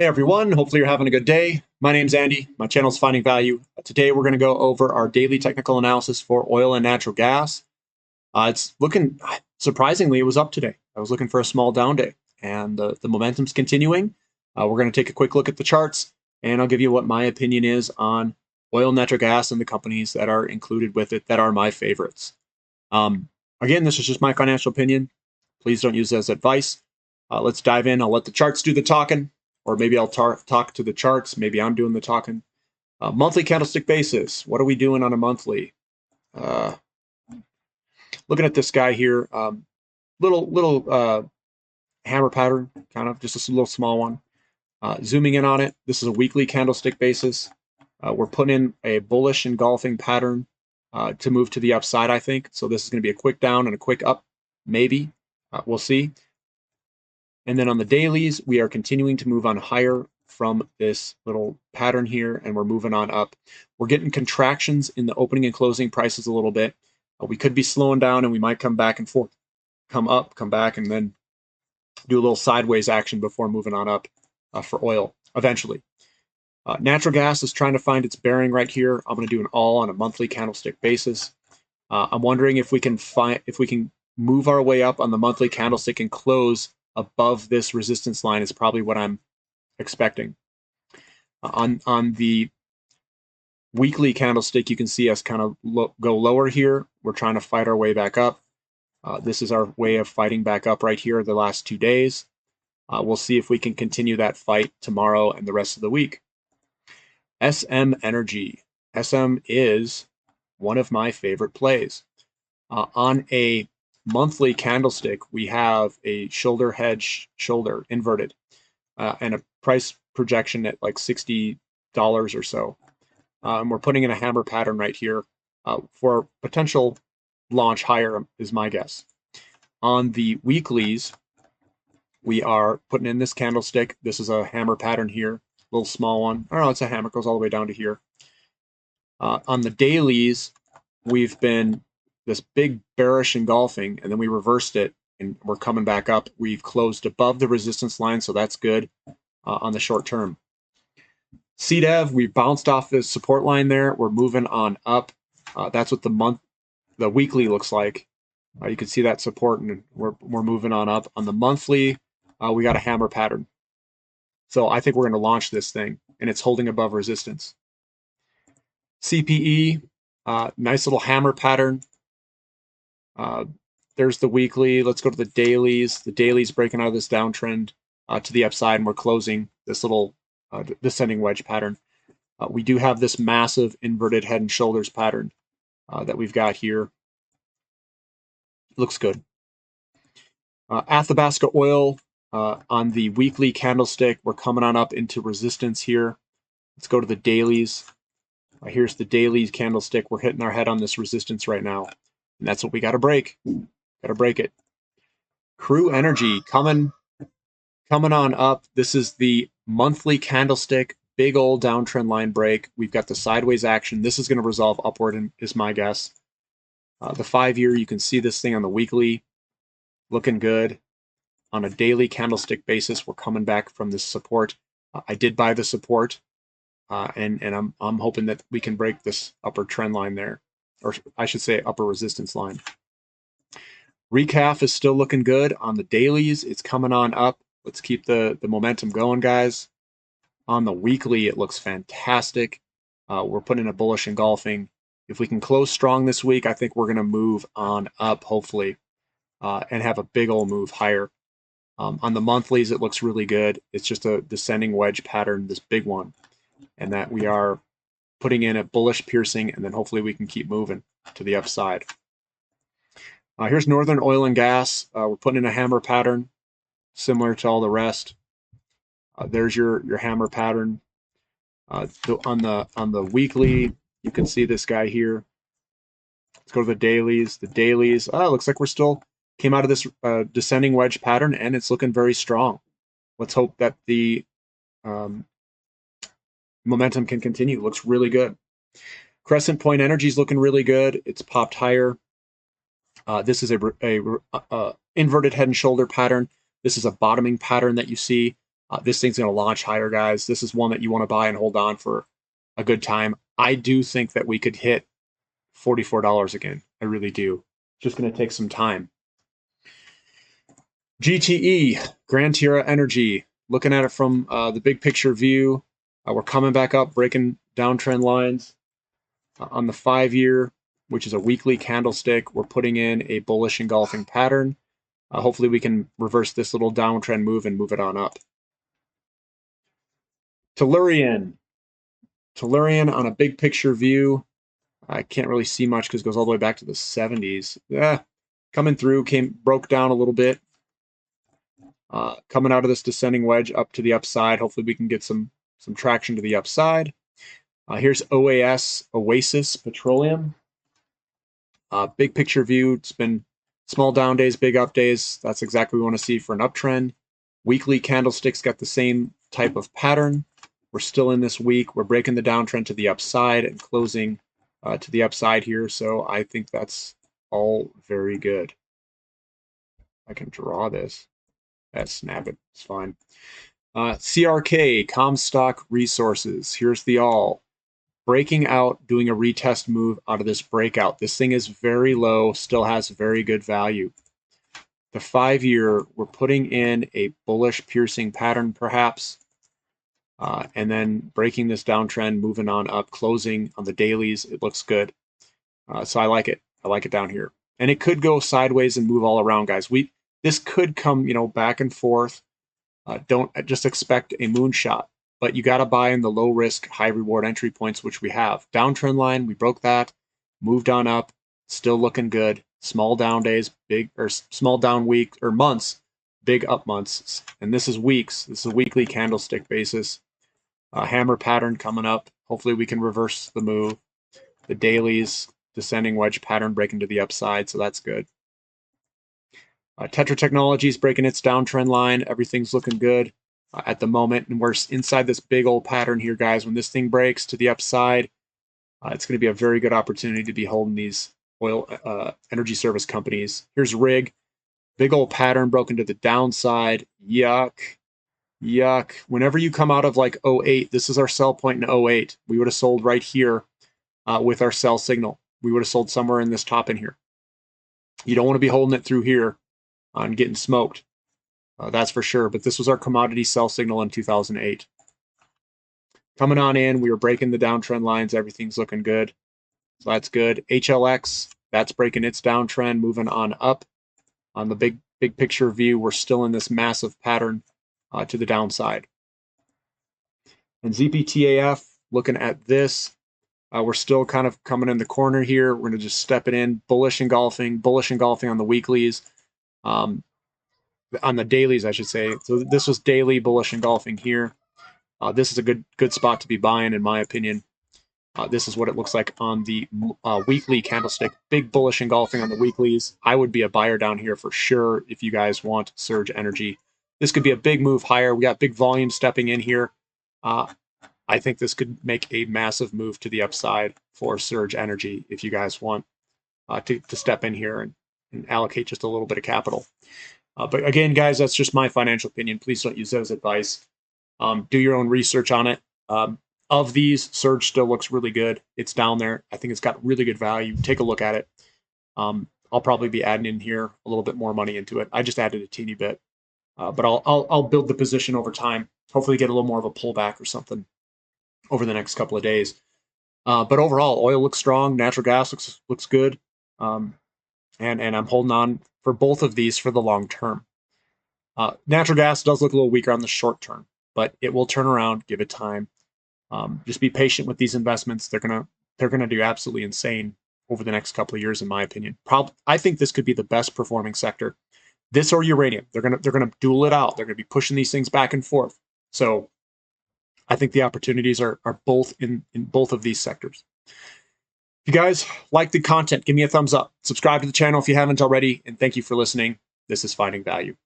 Hey everyone, hopefully you're having a good day. My name's Andy. My channel's Finding Value. Today we're going to go over our daily technical analysis for oil and natural gas. It's looking surprisingly, it was up today. I was looking for a small down day, and the momentum's continuing. We're going to take a quick look at the charts, and I'll give you what my opinion is on oil and natural gas and the companies that are included with it that are my favorites. Again, this is just my financial opinion. Please don't use it as advice. Let's dive in. I'll let the charts do the talking, or maybe I'll talk to the charts. Maybe I'm doing the talking. Monthly candlestick basis. What are we doing on a monthly? Uh, Looking at this guy here, little hammer pattern, kind of just a little small one. Zooming in on it, this is a weekly candlestick basis. We're putting in a bullish engulfing pattern to move to the upside, I think. So this is going to be a quick down and a quick up, maybe. We'll see. And then on the dailies, we are continuing to move on higher from this little pattern here, and we're moving on up. We're getting contractions in the opening and closing prices a little bit. We could be slowing down, and we might come back and forth, come up, come back, and then do a little sideways action before moving on up for oil eventually. Natural gas is trying to find its bearing right here. I'm going to do an all on a monthly candlestick basis. I'm wondering if we can move our way up on the monthly candlestick and close above this resistance line is probably what I'm expecting. On the weekly candlestick, you can see us kind of go lower here. We're trying to fight our way back up. This is our way of fighting back up right here the last 2 days. We'll see if we can continue that fight tomorrow and the rest of the week. SM Energy. SM is one of my favorite plays. On a monthly candlestick, we have a shoulder hedge shoulder inverted and a price projection at like $60 or so. And we're putting in a hammer pattern right here for potential launch higher is my guess. On the weeklies, we are putting in this candlestick. This is a hammer pattern here, a little small one. I don't know, it's a hammer, it goes all the way down to here. On the dailies, we've been this big bearish engulfing, and then we reversed it, and we're coming back up. We've closed above the resistance line, so that's good on the short term. CDEV, we bounced off the support line there. We're moving on up. That's what the weekly looks like. You can see that support, and we're moving on up. On the monthly, we got a hammer pattern. So I think we're going to launch this thing, and it's holding above resistance. CPE, nice little hammer pattern. There's the weekly. Let's go to the dailies. The dailies breaking out of this downtrend to the upside, and we're closing this little descending wedge pattern. We do have this massive inverted head and shoulders pattern that we've got here. Looks good. Athabasca oil on the weekly candlestick. We're coming on up into resistance here. Let's go to the dailies. Here's the dailies candlestick. We're hitting our head on this resistance right now. And that's what we got to break. Got to break it. Crew Energy coming on up. This is the monthly candlestick. Big old downtrend line break. We've got the sideways action. This is going to resolve upward, is my guess. The 5-year, you can see this thing on the weekly. Looking good. On a daily candlestick basis, we're coming back from this support. I did buy the support, and I'm hoping that we can break this upper trend line there, or I should say upper resistance line. Recaf is still looking good on the dailies. It's coming on up. Let's keep the momentum going, guys. On the weekly, it looks fantastic. We're putting in a bullish engulfing. If we can close strong this week, I think we're going to move on up, hopefully, and have a big old move higher. On the monthlies, it looks really good. It's just a descending wedge pattern, this big one, and that we are putting in a bullish piercing, and then hopefully we can keep moving to the upside. Here's Northern Oil and Gas. We're putting in a hammer pattern, similar to all the rest. There's your hammer pattern. On the weekly, you can see this guy here. Let's go to the dailies. The dailies, looks like we're still came out of this descending wedge pattern, and it's looking very strong. Let's hope that the momentum can continue. Looks really good. Crescent Point Energy is looking really good. It's popped higher. This is a inverted head and shoulder pattern. This is a bottoming pattern that you see. This thing's going to launch higher, guys. This is one that you want to buy and hold on for a good time. I do think that we could hit $44 again. I really do. Just going to take some time. GTE, Grand Tierra Energy. Looking at it from the big picture view, we're coming back up, breaking downtrend lines. On the 5-year, which is a weekly candlestick, we're putting in a bullish engulfing pattern. Hopefully we can reverse this little downtrend move and move it on up. Tellurian. Tellurian on a big picture view. I can't really see much because it goes all the way back to the 70s. Yeah, coming through, broke down a little bit. Coming out of this descending wedge up to the upside. Hopefully we can get some traction to the upside. Here's Oasis Petroleum. Big picture view. It's been small down days, big up days. That's exactly what we want to see for an uptrend. Weekly candlesticks got the same type of pattern. We're still in this week. We're breaking the downtrend to the upside and closing to the upside here. So I think that's all very good. I can draw this. Snap it. It's fine. CRK, Comstock Resources. Here's the all. Breaking out, doing a retest move out of this breakout. This thing is very low, still has very good value. The 5-year, we're putting in a bullish piercing pattern perhaps, and then breaking this downtrend, moving on up, closing on the dailies. It looks good. So I like it. I like it down here. And it could go sideways and move all around, guys. This could come, back and forth. Don't just expect a moonshot, but you got to buy in the low risk, high reward entry points, which we have. Downtrend line, we broke that, moved on up, still looking good. Small down days, small down week or months, big up months. And this is weeks. This is a weekly candlestick basis. Hammer pattern coming up. Hopefully we can reverse the move. The dailies, descending wedge pattern breaking to the upside, so that's good. Tetra Technologies breaking its downtrend line. Everything's looking good at the moment. And we're inside this big old pattern here, guys. When this thing breaks to the upside, it's going to be a very good opportunity to be holding these oil energy service companies. Here's RIG. Big old pattern broken to the downside. Yuck. Yuck. Whenever you come out of like 08, this is our sell point in 08. We would have sold right here with our sell signal. We would have sold somewhere in this top in here. You don't want to be holding it through here on getting smoked. That's for sure. But this was our commodity sell signal in 2008. Coming on in, we were breaking the downtrend lines. Everything's looking good. So that's good. HLX, that's breaking its downtrend, moving on up. On the big picture view, we're still in this massive pattern to the downside. And ZPTAF, looking at this, we're still kind of coming in the corner here. We're going to just step it in. Bullish engulfing on the weeklies. On the dailies, I should say. So this was daily bullish engulfing here. This is a good spot to be buying, in my opinion. This is what it looks like on the weekly candlestick. Big bullish engulfing on the weeklies. I would be a buyer down here for sure if you guys want Surge Energy. This could be a big move higher. We got big volume stepping in here. I think this could make a massive move to the upside for Surge Energy if you guys want to step in here and allocate just a little bit of capital. But again, guys, that's just my financial opinion. Please don't use that as advice. Do your own research on it. Of these, Surge still looks really good. It's down there. I think it's got really good value. Take a look at it. I'll probably be adding in here a little bit more money into it. I just added a teeny bit, but I'll build the position over time. Hopefully, get a little more of a pullback or something over the next couple of days. But overall, oil looks strong. Natural gas looks good, and I'm holding on for both of these for the long term. Natural gas does look a little weaker on the short term, but it will turn around. Give it time. Just be patient with these investments. They're gonna do absolutely insane over the next couple of years, in my opinion. I think this could be the best performing sector. This or uranium. They're gonna duel it out. They're gonna be pushing these things back and forth. So I think the opportunities are both in both of these sectors. If you guys like the content, give me a thumbs up. Subscribe to the channel if you haven't already, and thank you for listening. This is Finding Value.